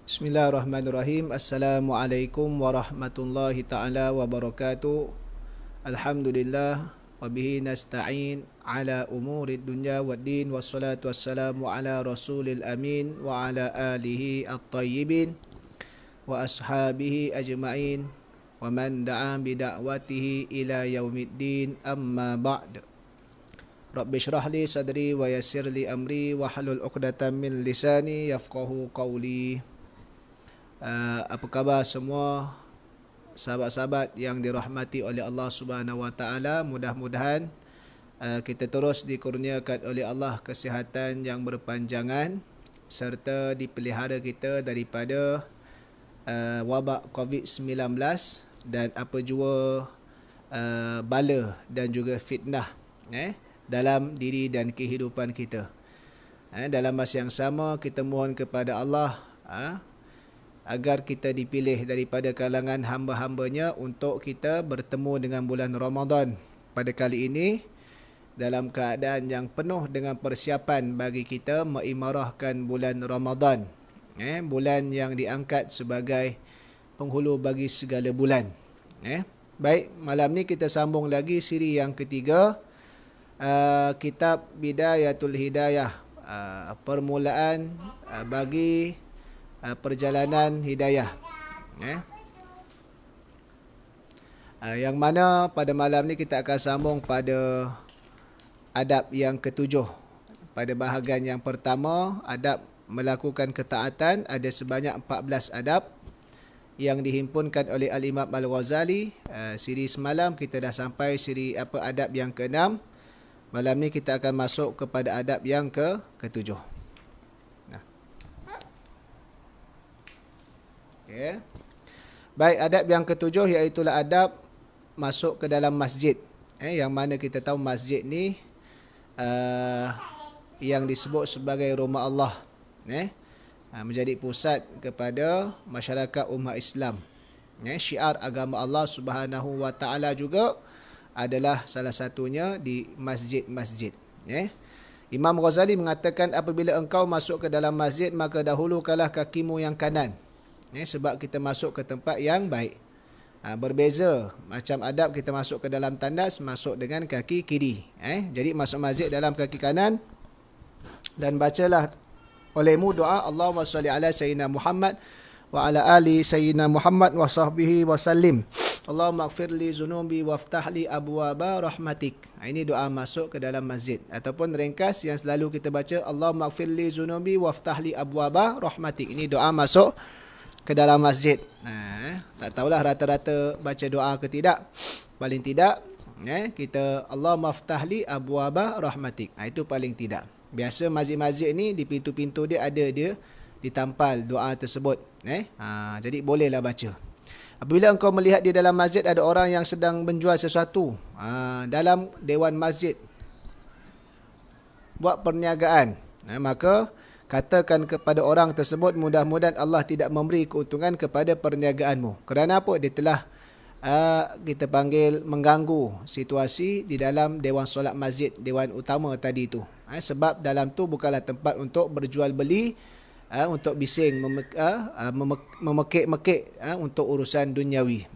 Bismillahirrahmanirrahim. Assalamualaikum warahmatullahi ta'ala wabarakatuh. Alhamdulillah wabihi nasta'in ala umurid dunya waddin, wassalatu wassalamu ala rasulil amin wa ala alihi at-tayyibin wa ashabihi ajma'in wa man da'a bida'watihi ila yaumiddin, amma ba'd. Rabbi syrah li sadri wa yassir li amri wa halul uqdatan min lisani yafqahu qawli. Apa khabar semua sahabat-sahabat yang dirahmati oleh Allah Subhanahu Wa Taala? Mudah-mudahan kita terus dikurniakan oleh Allah kesihatan yang berpanjangan serta dipelihara kita daripada wabak COVID-19 dan apa jua bala dan juga fitnah dalam diri dan kehidupan kita. Dalam masa yang sama kita mohon kepada Allah agar kita dipilih daripada kalangan hamba-hambanya untuk kita bertemu dengan bulan Ramadan pada kali ini dalam keadaan yang penuh dengan persiapan bagi kita mengimarahkan bulan Ramadan, bulan yang diangkat sebagai penghulu bagi segala bulan. Baik, malam ni kita sambung lagi siri yang ketiga, kitab Bidayatul Hidayah, permulaan bagi perjalanan hidayah, yang mana pada malam ni kita akan sambung pada adab yang ketujuh. Pada bahagian yang pertama, adab melakukan ketaatan, ada sebanyak 14 adab yang dihimpunkan oleh Al-Imam Al-Ghazali. Siri semalam kita dah sampai siri adab yang ke-6. Malam ni kita akan masuk kepada adab yang ketujuh. Okay. Baik, adab yang ketujuh iaitulah adab masuk ke dalam masjid. Yang mana kita tahu masjid ni yang disebut sebagai rumah Allah, menjadi pusat kepada masyarakat umat Islam. Syiar agama Allah Subhanahu Wa Taala juga adalah salah satunya di masjid-masjid. Imam Ghazali mengatakan, apabila engkau masuk ke dalam masjid, maka dahulukanlah kakimu yang kanan, sebab kita masuk ke tempat yang baik. Berbeza macam adab kita masuk ke dalam tandas, masuk dengan kaki kiri. Jadi masuk masjid dalam kaki kanan, dan bacalah olehmu doa Allahumma salli ala sayyidina Muhammad wa ala ali sayyidina Muhammad wa sahbihi wa sallim. Allahumma ighfir li zunubi waftah li abwaba rahmatik. Ini doa masuk ke dalam masjid. Ataupun ringkas yang selalu kita baca, Allahumma ighfir li zunubi waftah li abwaba rahmatik. Ini doa masuk ke dalam masjid. Tak tahulah rata-rata baca doa ke tidak. Paling tidak kita Allahumma iftah li abwaba rahmatik. Itu paling tidak. Biasa masjid-masjid ni di pintu-pintu dia ada dia ditampal doa tersebut. Jadi bolehlah baca. Apabila engkau melihat di dalam masjid ada orang yang sedang menjual sesuatu, dalam dewan masjid buat perniagaan, maka katakan kepada orang tersebut, mudah-mudahan Allah tidak memberi keuntungan kepada perniagaanmu. Kerana apa? Dia telah kita panggil mengganggu situasi di dalam dewan solat masjid, dewan utama tadi itu. Sebab dalam tu bukanlah tempat untuk berjual beli, untuk bising, memekik-mekik untuk urusan duniawi.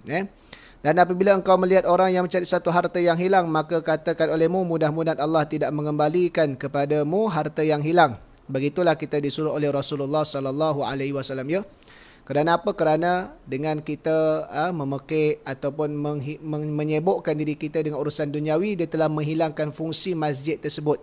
Dan apabila engkau melihat orang yang mencari satu harta yang hilang, maka katakan olehmu, mudah-mudahan Allah tidak mengembalikan kepadamu harta yang hilang. Begitulah kita disuruh oleh Rasulullah sallallahu alaihi wasallam, ya. Kerana apa? Kerana dengan kita memekik ataupun menyebukkan diri kita dengan urusan duniawi, dia telah menghilangkan fungsi masjid tersebut.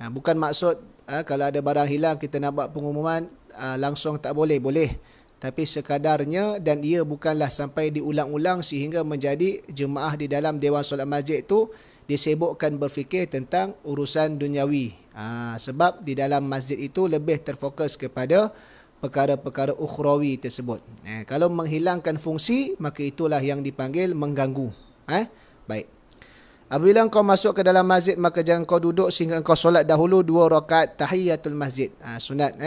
Bukan maksud kalau ada barang hilang kita nak buat pengumuman langsung tak boleh, boleh. Tapi sekadarnya, dan ia bukanlah sampai diulang-ulang sehingga menjadi jemaah di dalam dewan solat masjid itu disibukkan berfikir tentang urusan duniawi. Sebab di dalam masjid itu lebih terfokus kepada perkara-perkara ukhrawi tersebut. Kalau menghilangkan fungsi, maka itulah yang dipanggil mengganggu. Baik. Apabila engkau masuk ke dalam masjid, maka jangan kau duduk sehingga engkau solat dahulu 2 rakaat tahiyatul masjid. Sunat,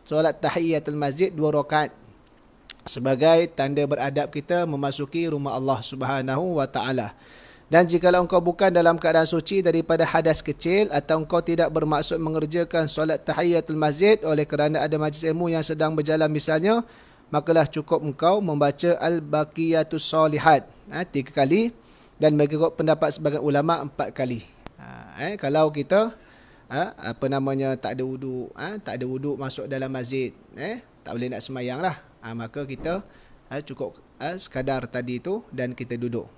solat tahiyatul masjid 2 rakaat sebagai tanda beradab kita memasuki rumah Allah Subhanahu Wa Taala. Dan jikalau engkau bukan dalam keadaan suci daripada hadas kecil atau engkau tidak bermaksud mengerjakan solat tahiyatul masjid oleh kerana ada majlis ilmu yang sedang berjalan misalnya, makalah cukup engkau membaca al-baqiyatus solihat 3 kali dan mengikut pendapat sebagian ulama 4 kali. Kalau kita tak ada wuduk masuk dalam masjid, tak boleh nak semayang lah, maka kita cukup sekadar tadi itu dan kita duduk.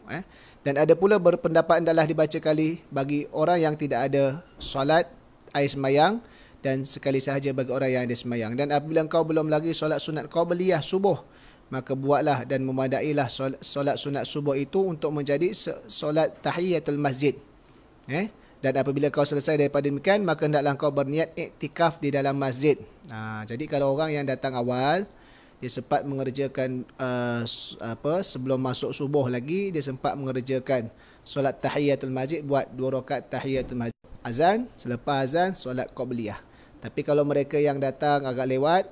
Dan ada pula berpendapat adalah dibaca kali bagi orang yang tidak ada solat air semayang dan sekali sahaja bagi orang yang ada semayang. Dan apabila engkau belum lagi solat sunat qabliyah subuh, maka buatlah dan memadailah solat sunat subuh itu untuk menjadi solat tahiyatul masjid. Dan apabila kau selesai daripada demikian, maka hendaklah kau berniat iktikaf di dalam masjid. Jadi kalau orang yang datang awal, dia sempat mengerjakan sebelum masuk subuh lagi, dia sempat mengerjakan solat tahiyatul masjid, buat 2 rakaat tahiyatul masjid. Azan, selepas azan, solat qabliyah. Tapi kalau mereka yang datang agak lewat,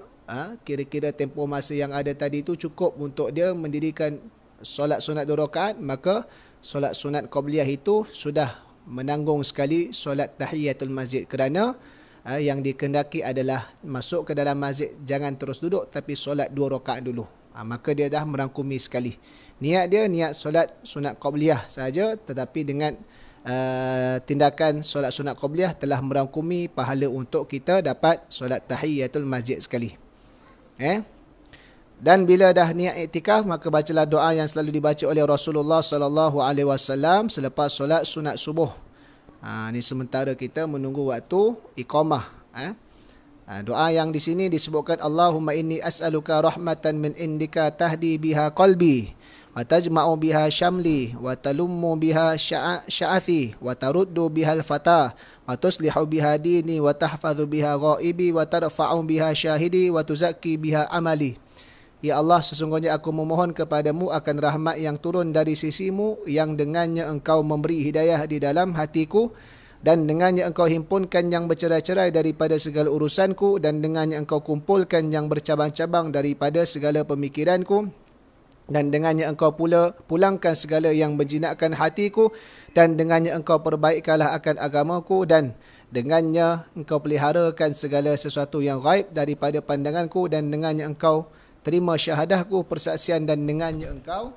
kira-kira tempoh masa yang ada tadi itu cukup untuk dia mendirikan solat sunat 2 rakaat, maka solat sunat qabliyah itu sudah menanggung sekali solat tahiyatul masjid, kerana yang dikehendaki adalah masuk ke dalam masjid jangan terus duduk tapi solat 2 rakaat dulu. Maka dia dah merangkumi sekali. Niat dia niat solat sunat qabliyah saja, tetapi dengan tindakan solat sunat qabliyah telah merangkumi pahala untuk kita dapat solat tahiyatul masjid sekali. Dan bila dah niat iktikaf, maka bacalah doa yang selalu dibaca oleh Rasulullah sallallahu alaihi wasallam selepas solat sunat subuh. Ini sementara kita menunggu waktu iqamah. Doa yang di sini disebutkan, Allahumma inni as'aluka rahmatan min indika tahdi biha qalbi wa tajma'u biha syamli wa talummu biha sya'athi wa taruddu biha al-fatah wa tuslihu biha dini wa tahfadhu biha ghaibi wa tarfa'u biha syahidi wa tuzakki biha amali. Ya Allah, sesungguhnya aku memohon kepadamu akan rahmat yang turun dari sisimu, yang dengannya engkau memberi hidayah di dalam hatiku, dan dengannya engkau himpunkan yang bercerai-cerai daripada segala urusanku, dan dengannya engkau kumpulkan yang bercabang-cabang daripada segala pemikiranku, dan dengannya engkau pula pulangkan segala yang menjinakkan hatiku, dan dengannya engkau perbaikkanlah akan agamaku, dan dengannya engkau peliharakan segala sesuatu yang gaib daripada pandanganku, dan dengannya engkau terima syahadahku, persaksian, dan dengannya engkau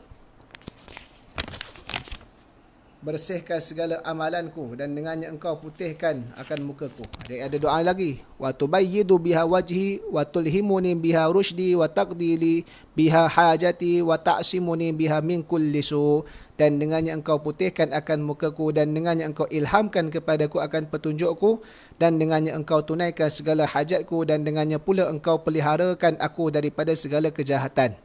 bersihkan segala amalanku, dan dengannya engkau putihkan akan mukaku. Ada doa lagi. Wa tubayyidu biha wajhi wa tulhimuni biha rusydi wa taqdili biha hajati wa ta'simuni biha min kulli su. Dan dengannya engkau putihkan akan mukaku, dan dengannya engkau ilhamkan kepadaku akan petunjukku, dan dengannya engkau tunaikan segala hajatku, dan dengannya pula engkau peliharakan aku daripada segala kejahatan.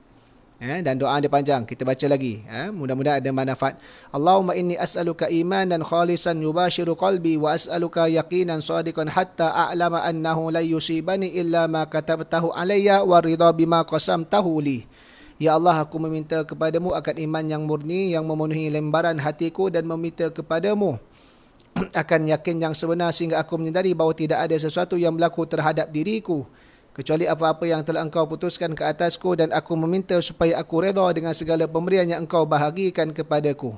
Dan doa dia panjang, kita baca lagi. Mudah-mudahan ada manfaat. Allahumma inni as'aluka imanan khalisan yubashiru qalbi, wa as'aluka yaqinan sadiqan hatta a'lama annahu la yusibani illa ma katabtahu alayya wa ridha bima qasamtahu li. Ya Allah, aku meminta kepadamu akan iman yang murni yang memenuhi lembaran hatiku, dan meminta kepadamu akan yakin yang sebenar sehingga aku menyadari bahawa tidak ada sesuatu yang berlaku terhadap diriku kecuali apa-apa yang telah engkau putuskan ke atasku, dan aku meminta supaya aku redha dengan segala pemberian yang engkau bahagikan kepadaku.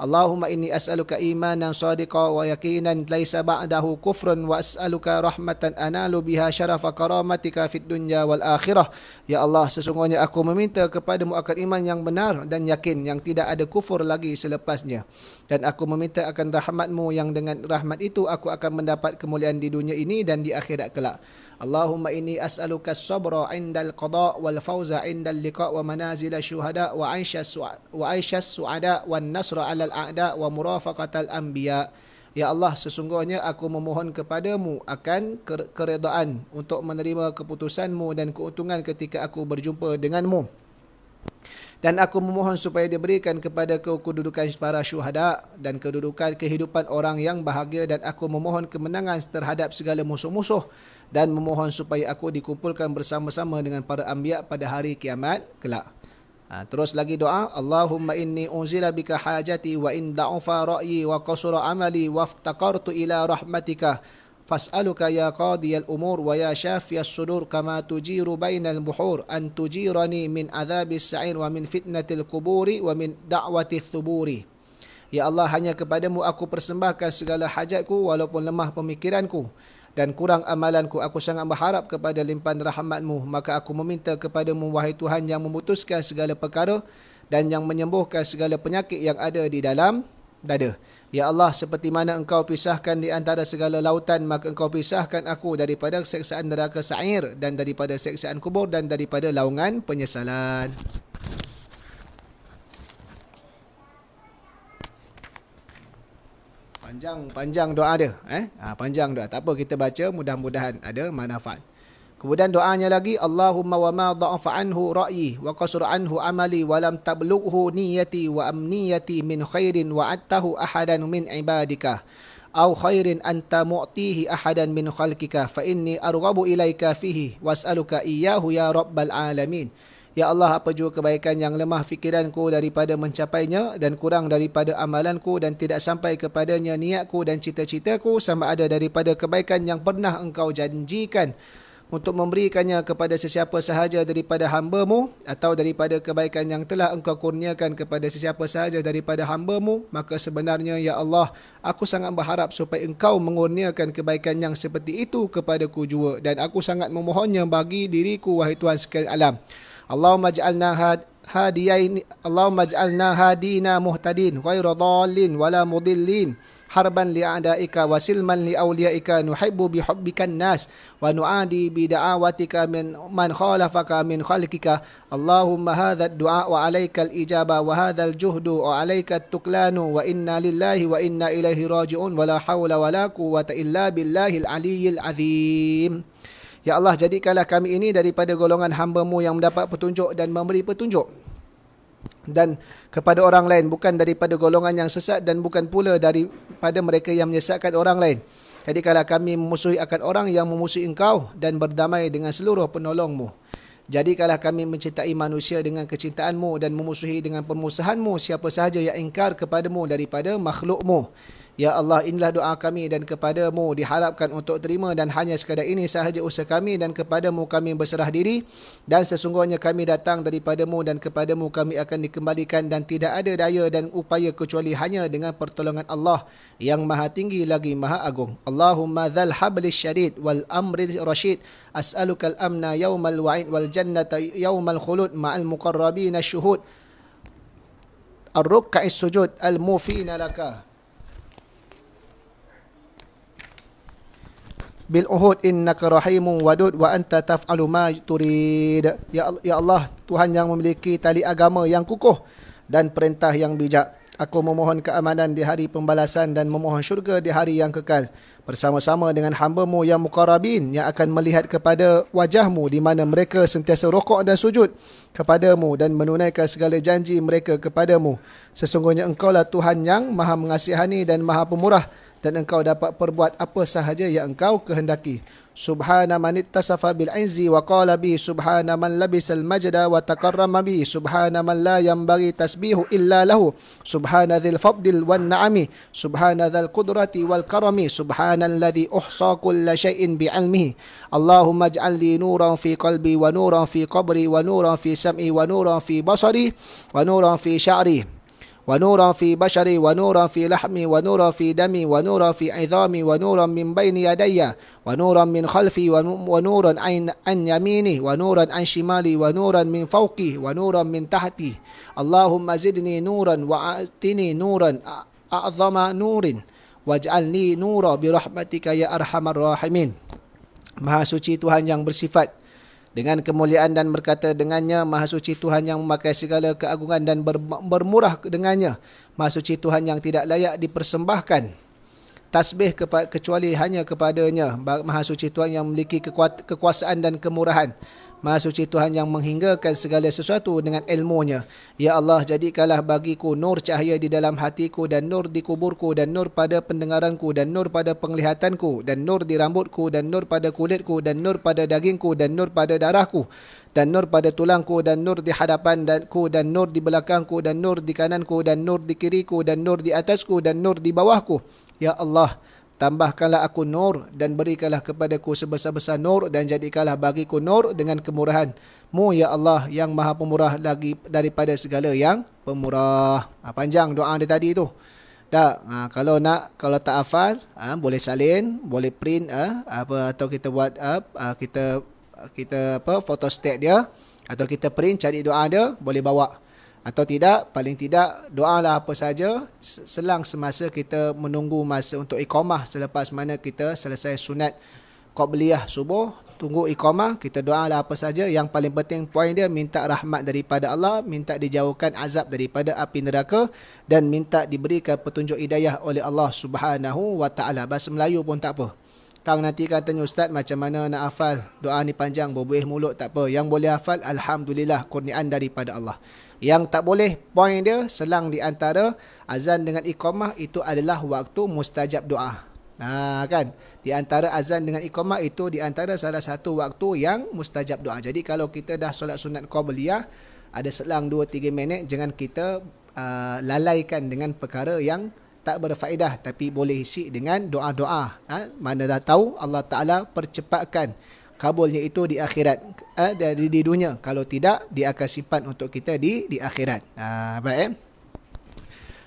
Allahumma inni as'aluka imanan sadiqa wa yaqinan laisa ba'dahu kufrun, wa as'aluka rahmatan analu biha syarafa karamatika fid dunya wal akhirah. Ya Allah, sesungguhnya aku meminta kepadamu akan iman yang benar dan yakin yang tidak ada kufur lagi selepasnya. Dan aku meminta akan rahmatmu yang dengan rahmat itu aku akan mendapat kemuliaan di dunia ini dan di akhirat kelak. Allahumma inni as'aluka as-sabra 'indal qada' wal fawza 'indal liqa' wa manazil asy-syuhada' wa 'aisha as-su'ada' wan nasra 'alal a'da' wa murafaqatal anbiya'. Ya Allah, sesungguhnya aku memohon kepadamu akan keredaan untuk menerima keputusanmu dan keuntungan ketika aku berjumpa denganmu. Dan aku memohon supaya diberikan kepadaku kedudukan para syuhada dan kedudukan kehidupan orang yang bahagia, dan aku memohon kemenangan terhadap segala musuh-musuh, dan memohon supaya aku dikumpulkan bersama-sama dengan para anbiya pada hari kiamat kelak. Terus lagi doa, Allahumma inni unzila bika hajati wa in da'ufa ra'yi wa qasura amali wa aftaqartu ila rahmatika fas'aluka ya qadiyal umur wa ya syafiyas sudur kama tujiru bainal buhur an tujirani min azabis sa'ir wa min fitnatil kuburi wa min da'watil thuburi. Ya Allah, hanya kepadamu aku persembahkan segala hajatku walaupun lemah pemikiranku dan kurang amalanku. Aku sangat berharap kepada limpahan rahmatmu. Maka aku meminta kepadamu, wahai Tuhan yang memutuskan segala perkara dan yang menyembuhkan segala penyakit yang ada di dalam dada. Ya Allah, seperti mana engkau pisahkan di antara segala lautan, maka engkau pisahkan aku daripada seksaan neraka sa'ir dan daripada seksaan kubur dan daripada laungan penyesalan. Panjang doa dia. Panjang doa. Tak apa, kita baca, mudah-mudahan ada manfaat. Kemudian doanya lagi, Allahumma wa ma dha'afa anhu ra'yi wa qasura anhu amali wa lam tablughu niyati wa amniyati min khairin wa'adtahu ahadan min ibadika aw khairin anta mu'tihi ahadan min khalqika fa inni arghabu ilaika fihi was'aluka iyyahu ya rabbal alamin. Ya Allah, apa jua kebaikan yang lemah fikiranku daripada mencapainya dan kurang daripada amalanku dan tidak sampai kepadanya niatku dan cita-citaku sama ada daripada kebaikan yang pernah engkau janjikan untuk memberikannya kepada sesiapa sahaja daripada hamba-Mu atau daripada kebaikan yang telah engkau kurniakan kepada sesiapa sahaja daripada hamba-Mu, maka sebenarnya ya Allah, aku sangat berharap supaya engkau mengurniakan kebaikan yang seperti itu kepadaku jua, dan aku sangat memohonnya bagi diriku, wahai Tuhan sekalian alam. Allahumma ij'alna hadina muhtadin ghaira dhalin wala mudillin harban li'a'daika wa silman li'awliyaika nuhibbu bihubbikan nas wa nu'adi bida'awatika min man khalafaka min khalqika. Allahumma hadha ad-du'a wa alaika al-ijaba wa hadha al-juhdu wa alaika at-tuklanu wa inna lillahi wa inna ilaihi raji'un wa la hawla wa la quwwata illa billahil aliyyil azim. Ya Allah, jadikanlah kami ini daripada golongan hamba-Mu yang mendapat petunjuk dan memberi petunjuk dan kepada orang lain, bukan daripada golongan yang sesat dan bukan pula daripada mereka yang menyesatkan orang lain. Jadikanlah kami memusuhi akan orang yang memusuhi Engkau dan berdamai dengan seluruh penolong-Mu. Jadikanlah kami mencintai manusia dengan kecintaan-Mu dan memusuhi dengan permusuhan-Mu siapa sahaja yang ingkar kepada-Mu daripada makhluk-Mu. Ya Allah, inilah doa kami dan kepadamu diharapkan untuk terima, dan hanya sekadar ini sahaja usaha kami dan kepadamu kami berserah diri, dan sesungguhnya kami datang daripadamu dan kepadamu kami akan dikembalikan, dan tidak ada daya dan upaya kecuali hanya dengan pertolongan Allah yang maha tinggi lagi maha agung. Allahumma dhal hablis syadid wal amri rasyid as'aluka al-amna yawmal wa'id wal jannata yawmal khulud ma'al muqarrabina syuhud ar-rukka'is sujud al-mufina laka bil uhud innaka rahimun wadud wa anta taf'alu ma turid. Ya Allah, Tuhan yang memiliki tali agama yang kukuh dan perintah yang bijak, aku memohon keamanan di hari pembalasan dan memohon syurga di hari yang kekal bersama-sama dengan hamba-Mu yang muqarrabin yang akan melihat kepada wajah-Mu di mana mereka sentiasa rukuk dan sujud kepada-Mu dan menunaikan segala janji mereka kepada-Mu. Sesungguhnya Engkaulah Tuhan yang maha mengasihani dan maha pemurah, dan Engkau dapat perbuat apa sahaja yang Engkau kehendaki. Subhana man ittasafa bil izzi wa qala bi, subhana man labisal majda wa takarrama bi, subhana man la yanbaghi tasbihu illa lahu, subhana dzil fadl wan na'ami, subhana dzal qudrati wal karami, subhanalladzi uhsa kulla syai'in bi 'ilmihi. Allahumma ij'al li nuran fi qalbi wa nuran fi qabri wa nuran fi sam'i wa nuran fi basari wa nuran fi sya'ri wa nuran fi bashari wa nuran fi lahmi wa nuran fi dami wa nuran fi idhami wa nuran min baini yadayya wa nuran min khalfi wa nuran an yamini wa nuran an shimali wa nuran min fawqi wa nuran min tahti. Allahumma zidni nuran wa atini nuran a'zama nurin waj'alni nura bi rahmatika ya arhamar rahimin. Maha suci Tuhan yang bersifat dengan kemuliaan dan berkata dengannya, Maha suci Tuhan yang memakai segala keagungan dan bermurah dengannya, Maha suci Tuhan yang tidak layak dipersembahkan tasbih kecuali hanya kepadanya, Maha suci Tuhan yang memiliki kekuasaan dan kemurahan, Maha suci Tuhan yang menghinggakan segala sesuatu dengan ilmunya. Ya Allah, jadikanlah bagiku nur cahaya di dalam hatiku dan nur di kuburku dan nur pada pendengaranku dan nur pada penglihatanku dan nur di rambutku dan nur pada kulitku dan nur pada dagingku dan nur pada darahku dan nur pada tulangku dan nur di hadapanku dan nur di belakangku dan nur di kananku dan nur di kiriku dan nur di atasku dan nur di bawahku. Ya Allah, tambahkanlah aku nur dan berikanlah kepadaku sebesar-besar nur dan jadikanlah bagiku nur dengan kemurahan-Mu ya Allah yang maha pemurah lagi daripada segala yang pemurah. Panjang doa dia tadi tu. Tak, kalau tak hafal, boleh salin, boleh print atau kita buat kita photostat dia, atau kita print cari doa dia, boleh bawa. Atau tidak, paling tidak doalah apa saja selang semasa kita menunggu masa untuk iqamah, selepas mana kita selesai sunat qabliyah subuh, tunggu iqamah, kita doalah apa saja. Yang paling penting poin dia, minta rahmat daripada Allah, minta dijauhkan azab daripada api neraka, dan minta diberikan petunjuk hidayah oleh Allah Subhanahu wa taala. Bahasa Melayu pun tak apa. Kang nanti kan tanya, ustaz macam mana nak hafal doa ni panjang berbuih mulut, tak apa. Yang boleh hafal alhamdulillah, kurniaan daripada Allah. Yang tak boleh, poin dia selang di antara azan dengan iqamah itu adalah waktu mustajab doa. Kan? Di antara azan dengan iqamah itu di antara salah satu waktu yang mustajab doa. Jadi kalau kita dah solat sunat qabliyah, ada selang 2-3 minit, jangan kita lalaikan dengan perkara yang tak berfaedah, tapi boleh isi dengan doa-doa. Mana dah tahu Allah Ta'ala percepatkan kabulnya itu di akhirat, di dunia. Kalau tidak, dia akan simpan untuk kita di akhirat. Baik.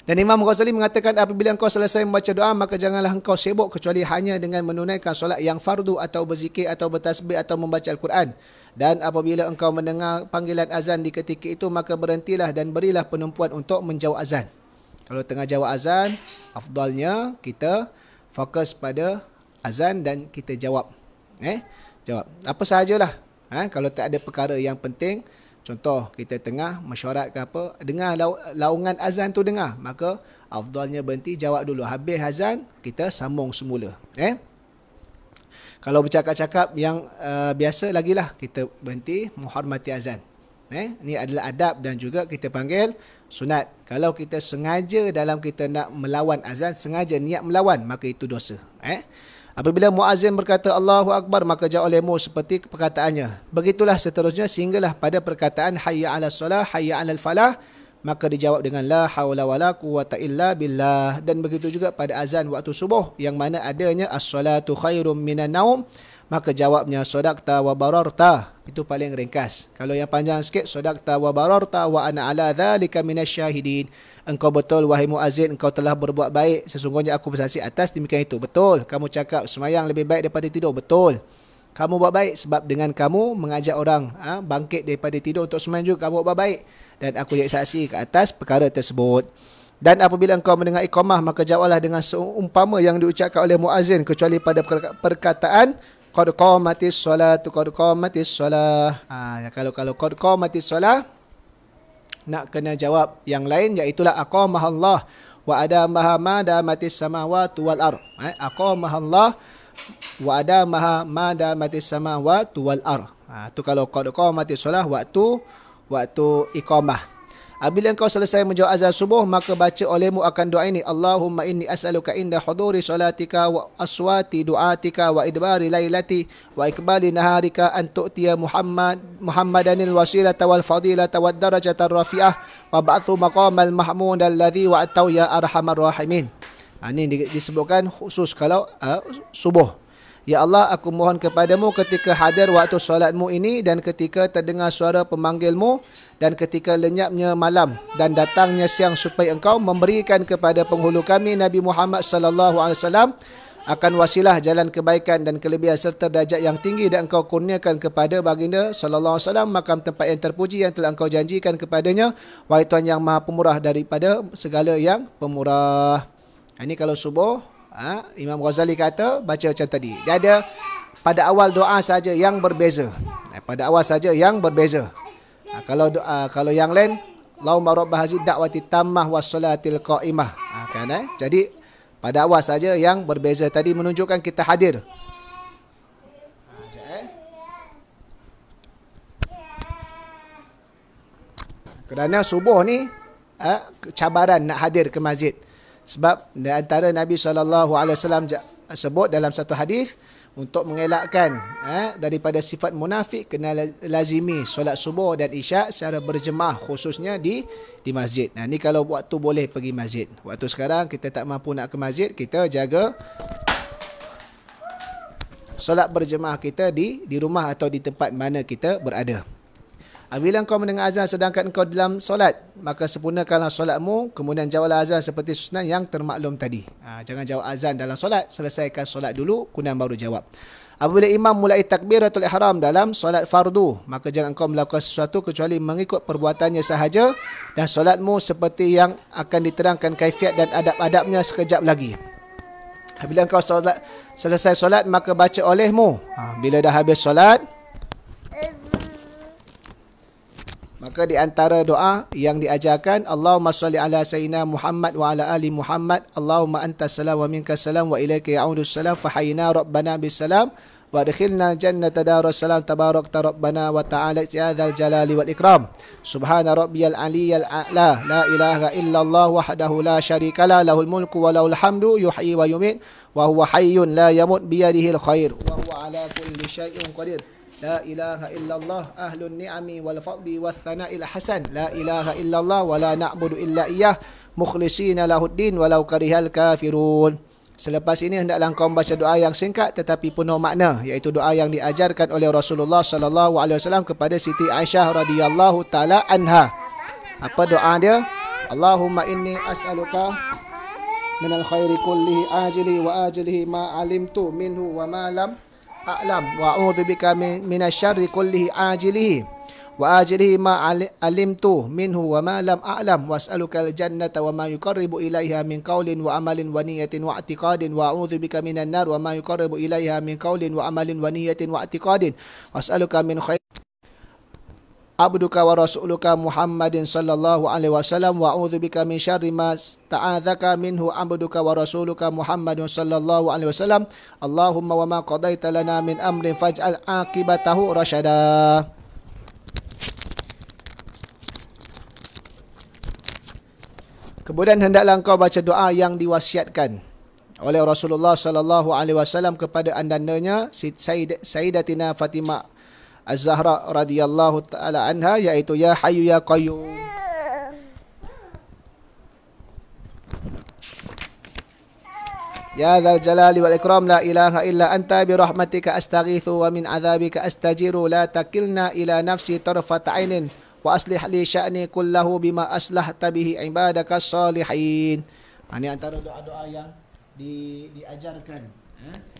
Dan Imam Ghazali mengatakan, apabila engkau selesai membaca doa, maka janganlah engkau sibuk kecuali hanya dengan menunaikan solat yang fardu, atau berzikir, atau bertasbih, atau membaca Al-Quran. Dan apabila engkau mendengar panggilan azan di ketika itu, maka berhentilah dan berilah penumpuan untuk menjawab azan. Kalau tengah jawab azan, afdalnya kita fokus pada azan dan kita jawab. Jawab. Apa sahajalah. Kalau tak ada perkara yang penting, contoh kita tengah mesyuarat ke apa, dengar laungan azan tu dengar, maka afdalnya berhenti, jawab dulu. Habis azan, kita sambung semula. Kalau bercakap-cakap yang biasa lagilah, kita berhenti menghormati azan. Ini adalah adab dan juga kita panggil sunat. Kalau kita sengaja dalam kita nak melawan azan, sengaja niat melawan, maka itu dosa. Apabila muazzin berkata Allahu Akbar, maka jawab olehmu seperti perkataannya. Begitulah seterusnya sehinggalah pada perkataan hayya 'alas salah, hayya 'alal falah, maka dijawab dengan la haula wala quwwata illa billah. Dan begitu juga pada azan waktu subuh yang mana adanya as-salatu khairum minan naum, maka jawabnya sadaqta wa bararta. Itu paling ringkas. Kalau yang panjang sikit, sadaqta wa bararta wa ana ala dzalika minasyahidin. Engkau betul wahai muazzin, engkau telah berbuat baik, sesungguhnya aku bersaksi atas demikian itu. Betul. Kamu cakap semayang lebih baik daripada tidur. Betul. Kamu buat baik sebab dengan kamu mengajak orang bangkit daripada tidur untuk semayang juga, kamu buat baik. Dan aku jadi saksi ke atas perkara tersebut. Dan apabila engkau mendengar iqamah, maka jawablah dengan seumpama yang diucapkan oleh muazzin, kecuali pada perkataan qad qamatis solatu, qad qamatis solah. Kalau qad qamatis solah, nak kena jawab yang lain, iaitulah aqamahallah wa adamaha ma damatis samawati wal ard. Aqamahallah wa adamaha ma damatis samawati wal ard. Tu kalau qad qamatis solah, waktu iqamah. Apabila engkau selesai menjawab azan subuh, maka baca olehmu akan doa ini. Allahumma inni as'aluka inda huduri salatika wa aswati du'atika wa idbari lailati wa ikbali naharika an tu'tiya Muhammadanil wasilata wal fadilata wad darajata rafi'ah wa ba'athu maqamal mahmud alladhi wa'atau ya arhamar rahimin. Ini disebutkan khusus kalau subuh. Ya Allah, aku mohon kepadamu ketika hadir waktu solatmu ini, dan ketika terdengar suara pemanggilmu, dan ketika lenyapnya malam dan datangnya siang, supaya engkau memberikan kepada penghulu kami Nabi Muhammad sallallahu alaihi wasallam akan wasilah jalan kebaikan dan kelebihan serta derajat yang tinggi, dan engkau kurniakan kepada baginda sallallahu alaihi wasallam makam tempat yang terpuji yang telah engkau janjikan kepadanya, wahai Tuhan yang maha pemurah daripada segala yang pemurah. Ini kalau subuh. Imam Ghazali kata baca macam tadi. Dia ada pada awal doa saja yang berbeza. Pada awal saja yang berbeza. Kalau yang lain, Allahumma rabb hazid da'wati tammah was salatil qa'imah. Jadi pada awal saja yang berbeza. Tadi menunjukkan kita hadir. Kerana subuh ni cabaran nak hadir ke masjid. Sebab di antara Nabi SAW sebut dalam satu hadis, untuk mengelakkan daripada sifat munafik, kena lazimi solat subuh dan isyak secara berjemaah, khususnya di masjid. Ni kalau waktu boleh pergi masjid. Waktu sekarang kita tak mampu nak ke masjid, kita jaga solat berjemaah kita di rumah atau di tempat mana kita berada. Apabila engkau mendengar azan sedangkan engkau dalam solat, maka sempurnakanlah solatmu, kemudian jawablah azan seperti sunat yang termaklum tadi. Jangan jawab azan dalam solat, selesaikan solat dulu, kemudian baru jawab. Apabila imam mulai takbiratul ihram dalam solat fardu, maka jangan engkau melakukan sesuatu kecuali mengikut perbuatannya sahaja, dan solatmu seperti yang akan diterangkan kaifiat dan adab-adabnya sekejap lagi. Apabila engkau selesai solat, maka baca olehmu. Bila dah habis solat, maka di antara doa yang diajarkan, Allahumma salli ala sayyidina Muhammad wa ala ali Muhammad, Allahumma antas salam wa minkas salam wa ilaika ya'udus salam, fahayyina rabbana bis salam wa adkhilna jannata darus salam, tabarakta rabbana wa ta'ala ya dzal jalali wal ikram. Subhana rabbiyal aliyyil a'la, la ilaha illallah wahdahu la syarika la, lahul mulku wa lahul hamdu, yuhyi wa yumiit, wa huwa hayyun la yamut biyadihil khair, wa huwa ala kulli syai'in qadir. La ilaha illallah ahlun ni'ami wal fadli wal thana'il hasan. La ilaha illallah wa la na'budu illa iyyah mukhlishina lahuddin walau karihal kafirun. Selepas ini hendaklah engkau membaca doa yang singkat tetapi penuh makna, iaitu doa yang diajarkan oleh Rasulullah sallallahu alaihi wasallam kepada Siti Aisyah radhiyallahu taala anha. Apa doa dia? Allahumma inni as'aluka minal khairi kullihi ajili wa ajilihi ma alimtu minhu wa ma lam a'lam wa a'udzubika minasyarri kullihi ajilihi wa ajilihi ma alimtu minhu wa ma lam a'lam was'aluka al-jannata wa ma yuqarribu ilaiha min qawlin wa amalin wa niyatin wa i'tiqadin wa a'udzubika minan nar wa ma yuqarribu ilaiha min qawlin wa amalin wa niyatin wa i'tiqadin was'aluka min khair abduka wa rasuluka Muhammadin sallallahu alaihi wasallam wa a'udzubika min syarri ma ta'adzaka minhu abduka wa rasuluka Muhammadin sallallahu alaihi wasallam. Allahumma wa ma qadaita lana min amrin faj'al aqibatahu rasyada. Kemudian hendaklah engkau baca doa yang diwasiatkan oleh Rasulullah sallallahu alaihi wasallam kepada andandanya Sayyidatina Fatimah Az-Zahra radhiyallahu taala anha, iaitu ya hayyu ya qayyum. Ya dzal jalali wal ikram, la ilaha illa anta bi rahmatika astaghitsu wa min adzabika astajiru, la takilna ila nafsi tarfat ainin wa aslih li sya'ni kullahu bima aslahta bihi ibadaka salihin. Ini antara doa-doa yang diajarkan,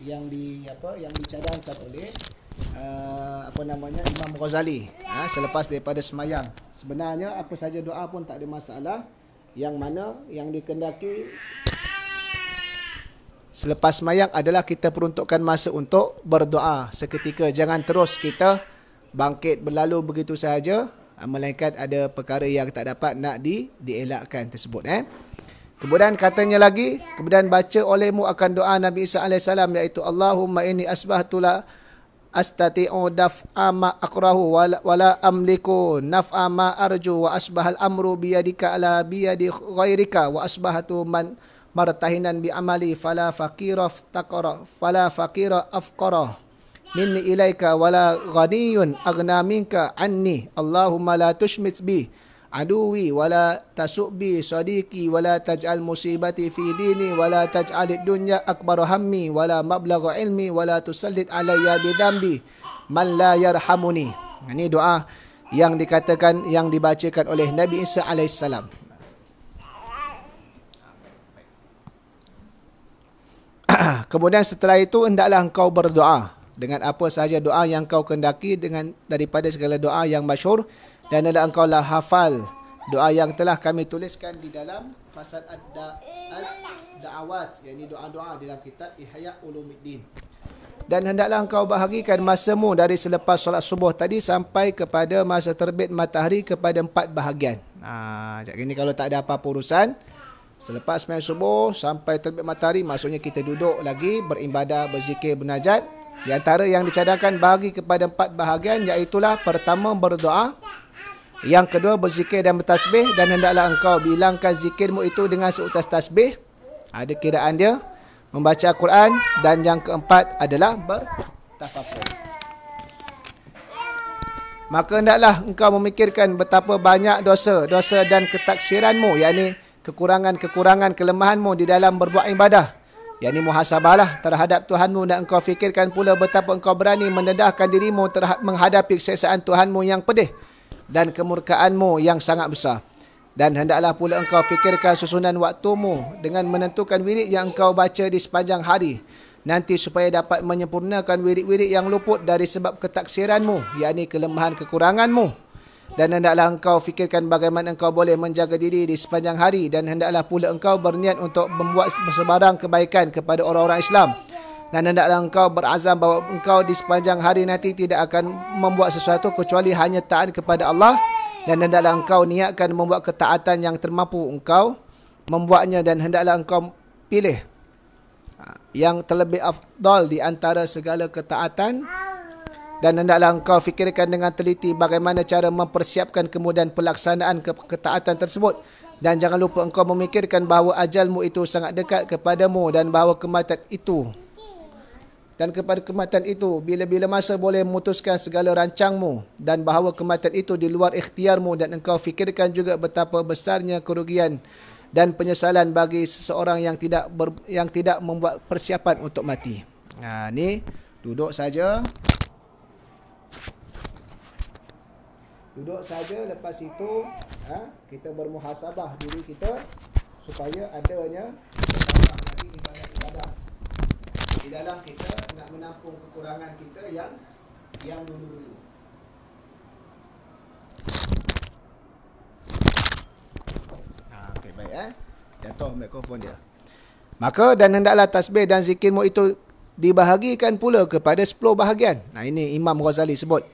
yang dicadangkan oleh Imam Ghazali selepas daripada semayang. Sebenarnya apa saja doa pun tak ada masalah, yang mana yang dikendaki selepas semayang adalah kita peruntukkan masa untuk berdoa seketika. Jangan terus kita bangkit berlalu begitu sahaja, melainkan ada perkara yang tak dapat nak dielakkan tersebut. Kemudian katanya lagi, kemudian baca olehmu akan doa Nabi Isa AS, iaitu Allahumma inni asbahtu la astati'u daf'a ma akrahu wala amliku naf'a ma arju wa asbahal amru biyadika ala biyadi ghairika wa asbahatu man martahinan bi amali fala faqira afqara minni ilaika wala ghaniyun aghna minka anni. Allahumma la tushmit bi aduwi wala tasubbi sadiqi wala taj'al musibati fi dini wala taj'alid dunya akbar hammi wala mablagha ilmi wala tusallit alayya bidambi man la yarhamuni. Ini doa yang dikatakan, yang dibacakan oleh Nabi Isa alaihissalam. Kemudian setelah itu hendaklah engkau berdoa dengan apa sahaja doa yang kau kendaki daripada segala doa yang masyhur, dan hendaklah engkau hafal doa yang telah kami tuliskan di dalam fasal ad-da'awat, yakni doa-doa dalam kitab Ihya Ulumuddin. Dan hendaklah engkau bahagikan masamu dari selepas solat subuh tadi sampai kepada masa terbit matahari kepada 4 bahagian. Jadi kalau tak ada apa-apa urusan, selepas sembahyang subuh sampai terbit matahari, maksudnya kita duduk lagi beribadah, berzikir, bernajat. Di antara yang dicadangkan bagi kepada 4 bahagian, iaitulah pertama berdoa, yang kedua berzikir dan bertasbih, dan hendaklah engkau bilangkan zikirmu itu dengan seutas tasbih, ada kiraan dia, membaca Al-Quran, dan yang keempat adalah bertafakur. Maka hendaklah engkau memikirkan betapa banyak dosa dan ketaksiranmu, yakni kekurangan-kekurangan, kelemahanmu di dalam berbuat ibadah, yakni muhasabahlah terhadap Tuhanmu, dan engkau fikirkan pula betapa engkau berani mendedahkan dirimu menghadapi keseksaan Tuhanmu yang pedih, dan kemurkaanmu yang sangat besar. Dan hendaklah pula engkau fikirkan susunan waktumu dengan menentukan wirid yang engkau baca di sepanjang hari, nanti supaya dapat menyempurnakan wirid-wirid yang luput dari sebab ketaksiranmu, yakni kelemahan kekuranganmu. Dan hendaklah engkau fikirkan bagaimana engkau boleh menjaga diri di sepanjang hari, dan hendaklah pula engkau berniat untuk membuat sebarang kebaikan kepada orang-orang Islam. Dan hendaklah engkau berazam bahawa engkau di sepanjang hari nanti tidak akan membuat sesuatu kecuali hanya taat kepada Allah. Dan hendaklah engkau niatkan membuat ketaatan yang termampu engkau membuatnya, dan hendaklah engkau pilih yang terlebih afdal di antara segala ketaatan. Dan hendaklah engkau fikirkan dengan teliti bagaimana cara mempersiapkan kemudahan pelaksanaan ketaatan tersebut. Dan jangan lupa engkau memikirkan bahawa ajalmu itu sangat dekat kepadamu, dan bahawa kematian itu, dan kepada kematian itu bila-bila masa boleh memutuskan segala rancangmu, dan bahawa kematian itu di luar ikhtiarmu. Dan engkau fikirkan juga betapa besarnya kerugian dan penyesalan bagi seseorang yang tidak membuat persiapan untuk mati. Ni duduk saja. Duduk saja, lepas itu kita bermuhasabah diri kita supaya adanya ibadah di dalam kita nak menampung kekurangan kita yang dulu-dulu. Okey, baik jatuh mikrofon dia. Maka dan hendaklah tasbih dan zikirmu itu dibahagikan pula kepada 10 bahagian. Ini Imam Ghazali sebut.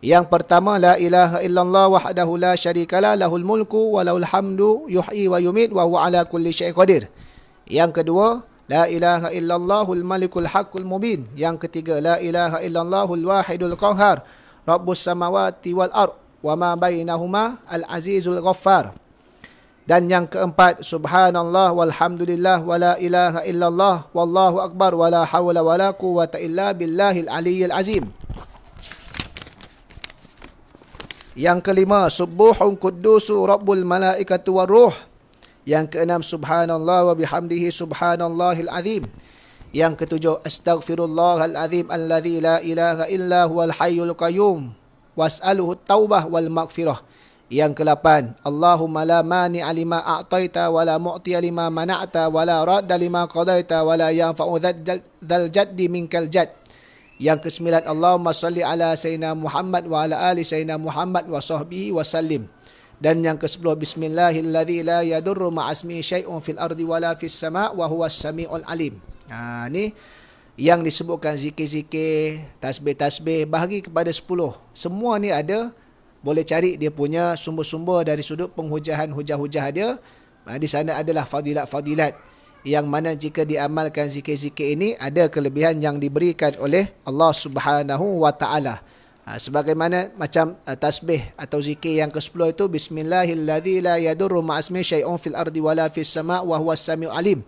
Yang pertama, la ilaha illallah wahdahu la syarikalah, lahul mulku wa lahul hamdu yuhyi wa yumit wa huwa ala kulli syai'in qadir. Yang kedua, la ilaha illallahul malikul haqqul mubin. Yang ketiga, la ilaha illallahul wahidul qahhar, rabbus samawati wal ard wa ma bainahuma al azizul ghaffar. Dan yang keempat, subhanallah walhamdulillah wa la ilaha illallah wallahu akbar wa la hawla wa la quwwata illa billahil aliyyil azim. Yang kelima, subuhun qudusu rabbul malaikatu war ruh. Yang keenam, subhanallah wa bihamdihi subhanallahil azim. Yang ketujuh, astaghfirullahal azim alladzi la ilaha illa huwal hayyul qayyum was'aluhu taubah wal maghfirah. Yang ke-8, Allahumma la mani'a lima a'taita wa la mu'tiya lima mana'ta wa la radda lima qadaita wa la yanfa'u dzal jaddi minkal jadd. Yang ke-9, Allahumma salli ala sayyidina Muhammad wa ala ali sayyidina Muhammad wa sahbihi wa sallim. Dan yang ke-10, bismillahilladzi la yadurru ma'asmi syai'un fil ardi wa la fis sama' wa huwas sami'ul alim. Ni yang disebutkan zikir-zikir, tasbih-tasbih, bahagi kepada 10. Semua ni ada, boleh cari dia punya sumber-sumber dari sudut penghujahan hujah-hujah dia. Di sana adalah fadilat-fadilat yang mana jika diamalkan zikir-zikir ini ada kelebihan yang diberikan oleh Allah Subhanahu wa taala. Sebagaimana macam tasbih atau zikir yang ke-10 itu, bismillahilladzi la yadurru ma'asmi syai'un fil ardi wala fis sama' wa huwas samiul alim.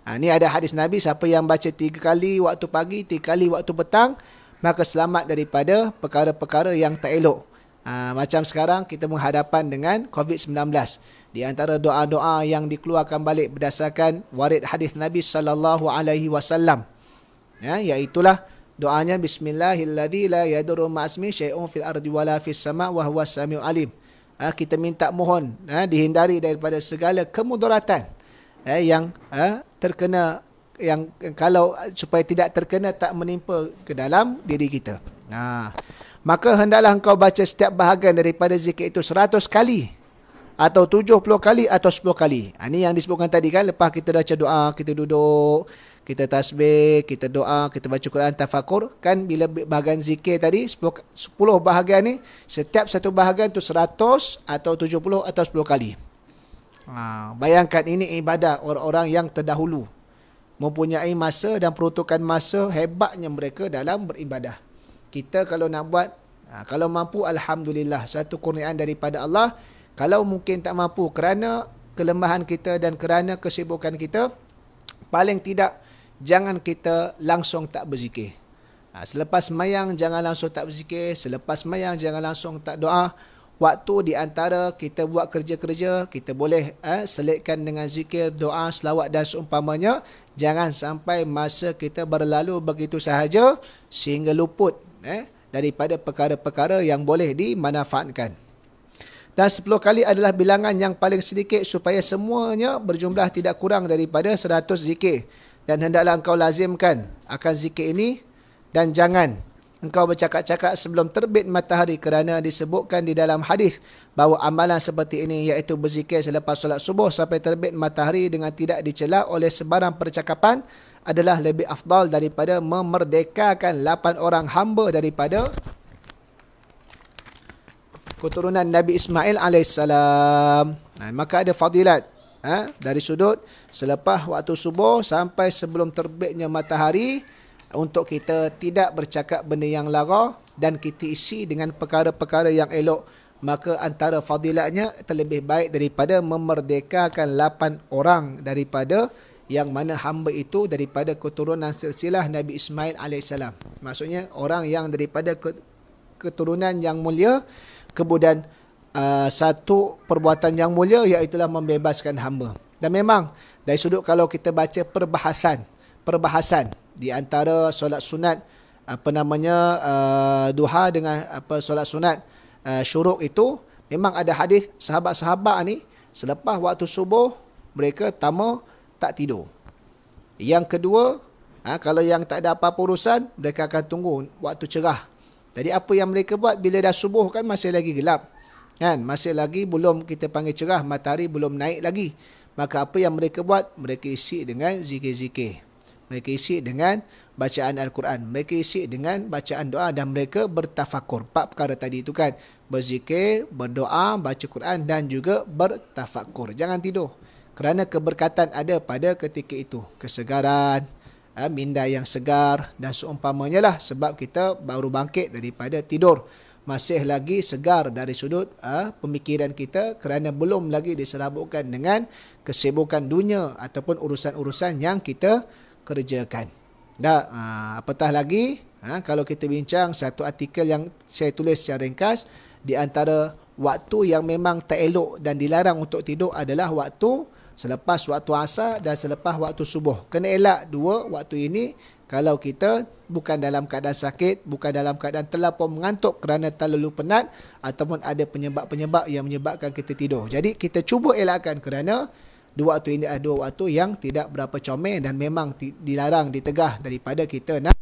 Ini ada hadis Nabi, siapa yang baca 3 kali waktu pagi, 3 kali waktu petang, maka selamat daripada perkara-perkara yang tak elok. Macam sekarang kita menghadapan dengan COVID-19. Di antara doa-doa yang dikeluarkan balik berdasarkan warid hadis Nabi sallallahu alaihi wasallam, iaitulah doanya bismillahilladzi la yadurru ma'asmi syai'un fil ardi wala fis sama' wa huwas samiul alim. Kita minta mohon dihindari daripada segala kemudaratan yang terkena, yang kalau supaya tidak terkena, tak menimpa ke dalam diri kita. Maka hendaklah engkau baca setiap bahagian daripada zikir itu 100 kali atau 70 kali atau 10 kali. Ini yang disebutkan tadi kan, lepas kita baca doa, kita duduk, kita tasbih, kita doa, kita baca Quran, tafakur kan. Bila bahagian zikir tadi 10 bahagian ni, setiap satu bahagian tu 100 atau 70 atau 10 kali. Bayangkan ini ibadah orang-orang yang terdahulu, mempunyai masa dan peruntukan masa, hebatnya mereka dalam beribadah. Kita kalau nak buat, kalau mampu, alhamdulillah, satu kurniaan daripada Allah. Kalau mungkin tak mampu kerana kelemahan kita dan kerana kesibukan kita, paling tidak jangan kita langsung tak berzikir. Selepas mayang jangan langsung tak berzikir, selepas mayang jangan langsung tak doa. Waktu di antara kita buat kerja-kerja, kita boleh selitkan dengan zikir, doa, selawat dan seumpamanya. Jangan sampai masa kita berlalu begitu sahaja sehingga luput daripada perkara-perkara yang boleh dimanfaatkan. Dan 10 kali adalah bilangan yang paling sedikit supaya semuanya berjumlah tidak kurang daripada 100 zikir. Dan hendaklah engkau lazimkan akan zikir ini dan jangan engkau bercakap-cakap sebelum terbit matahari kerana disebutkan di dalam hadis bahawa amalan seperti ini iaitu berzikir selepas solat subuh sampai terbit matahari dengan tidak dicela oleh sebarang percakapan adalah lebih afdal daripada memerdekakan 8 orang hamba daripada keturunan Nabi Ismail alaihissalam. Maka ada fadilat dari sudut selepas waktu subuh sampai sebelum terbitnya matahari untuk kita tidak bercakap benda yang lara dan kita isi dengan perkara-perkara yang elok. Maka antara fadilatnya terlebih baik daripada memerdekakan 8 orang daripada yang mana hamba itu daripada keturunan silsilah Nabi Ismail alaihissalam. Maksudnya orang yang daripada keturunan yang mulia, kemudian satu perbuatan yang mulia iaitulah membebaskan hamba. Dan memang dari sudut kalau kita baca perbahasan di antara solat sunat duha dengan solat sunat syuruk itu, memang ada hadis sahabat-sahabat ni selepas waktu subuh mereka pertama tak tidur. Yang kedua, kalau yang tak ada apa-apa urusan, mereka akan tunggu waktu cerah. Jadi apa yang mereka buat bila dah subuh kan masih lagi gelap. Kan? Masih lagi belum kita panggil cerah, matahari belum naik lagi. Maka apa yang mereka buat? Mereka isi dengan zikir-zikir. Mereka isi dengan bacaan Al-Quran. Mereka isi dengan bacaan doa dan mereka bertafakur. 4 perkara tadi itu kan. Berzikir, berdoa, baca Quran dan juga bertafakur. Jangan tidur. Kerana keberkatan ada pada ketika itu. Kesegaran, minda yang segar dan seumpamanya lah, sebab kita baru bangkit daripada tidur. Masih lagi segar dari sudut pemikiran kita kerana belum lagi diserabutkan dengan kesibukan dunia ataupun urusan-urusan yang kita kerjakan. Apatah lagi kalau kita bincang satu artikel yang saya tulis secara ringkas, di antara waktu yang memang tak elok dan dilarang untuk tidur adalah waktu selepas waktu asar dan selepas waktu subuh. Kena elak dua waktu ini kalau kita bukan dalam keadaan sakit, bukan dalam keadaan terlampau mengantuk kerana terlalu penat ataupun ada penyebab-penyebab yang menyebabkan kita tidur. Jadi kita cuba elakkan kerana dua waktu ini adalah dua waktu yang tidak berapa comel dan memang dilarang, ditegah daripada kita nak